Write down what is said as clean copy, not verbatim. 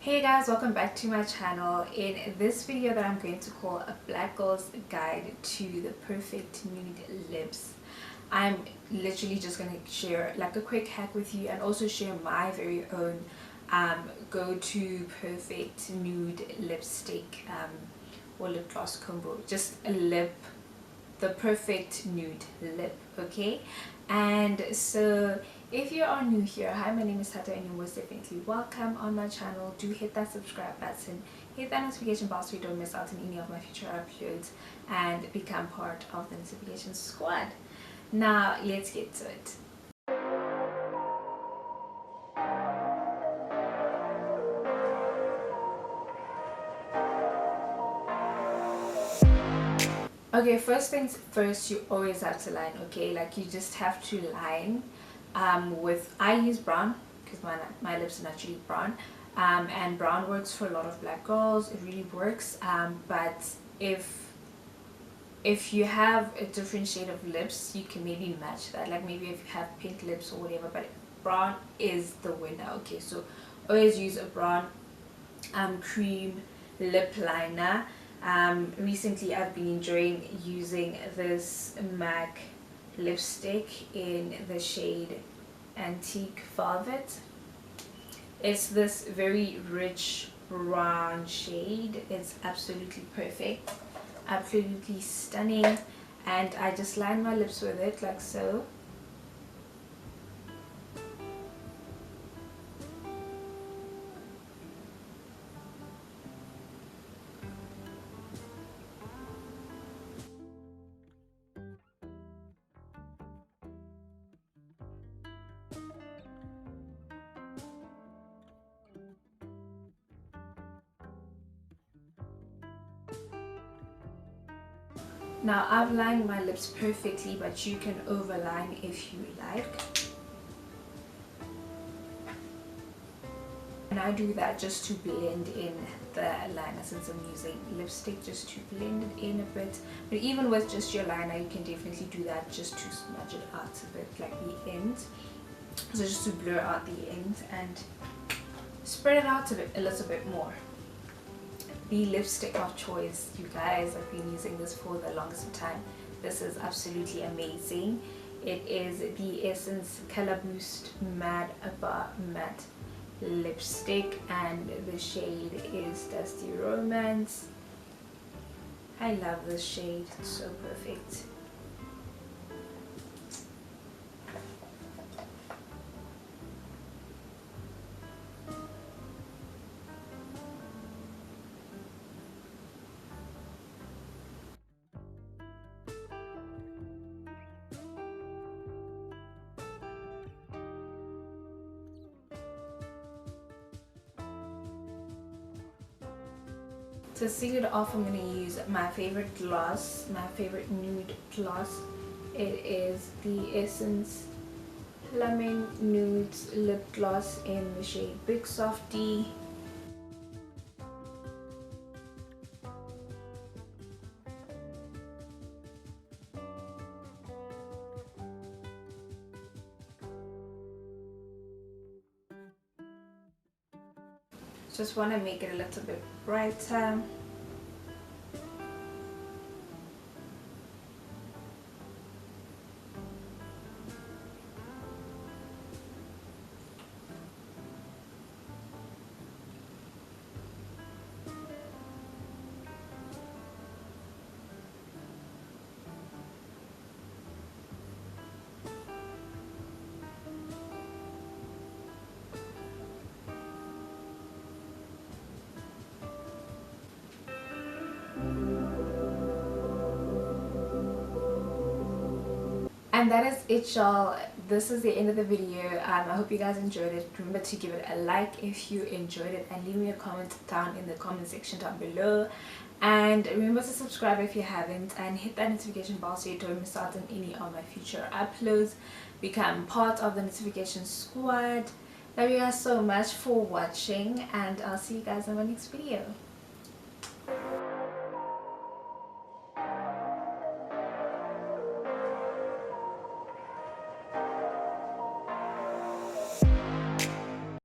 Hey guys, welcome back to my channel. In this video that I'm going to call a black girl's guide to the perfect nude lips, I'm literally just going to share like a quick hack with you and also share my very own go-to perfect nude lipstick or lip gloss combo. Just the perfect nude lip, okay? And so if you are new here, hi, my name is Thato and you're most definitely welcome on my channel. Do hit that subscribe button, hit that notification bell so you don't miss out on any of my future uploads and become part of the notification squad. Now let's get to it. Okay, first things first, you always have to line, okay? Like you just have to line with, I use brown because my lips are naturally brown, and brown works for a lot of black girls. It really works, but if you have a different shade of lips, you can maybe match that. Like maybe if you have pink lips or whatever, but brown is the winner. Okay, so always use a brown cream lip liner. Recently I've been enjoying using this MAC lipstick in the shade Antique Velvet. It's this very rich brown shade. It's absolutely perfect, absolutely stunning, and I just line my lips with it like so. Now I've lined my lips perfectly, but you can overline if you like. And I do that just to blend in the liner, since I'm using lipstick, just to blend it in a bit. But even with just your liner, you can definitely do that just to smudge it out a bit, like the end. So just to blur out the end and spread it out a little bit more. The lipstick of choice, you guys, I've been using this for the longest time. This is absolutely amazing. It is the Essence Color Boost Matte lipstick, and the shade is Dusty Romance. I love this shade, it's so perfect. To seal it off, I'm going to use my favorite gloss, my favorite nude gloss. It is the Essence Plumbing Nudes Lip Gloss in the shade Big Softy. Just want to make it a little bit brighter. And that is it, y'all. This is the end of the video. I hope you guys enjoyed it. Remember to give it a like if you enjoyed it, and leave me a comment down in the comment section down below. And remember to subscribe if you haven't, and hit that notification bell so you don't miss out on any of my future uploads. Become part of the notification squad. Love you guys so much for watching, and I'll see you guys in my next video.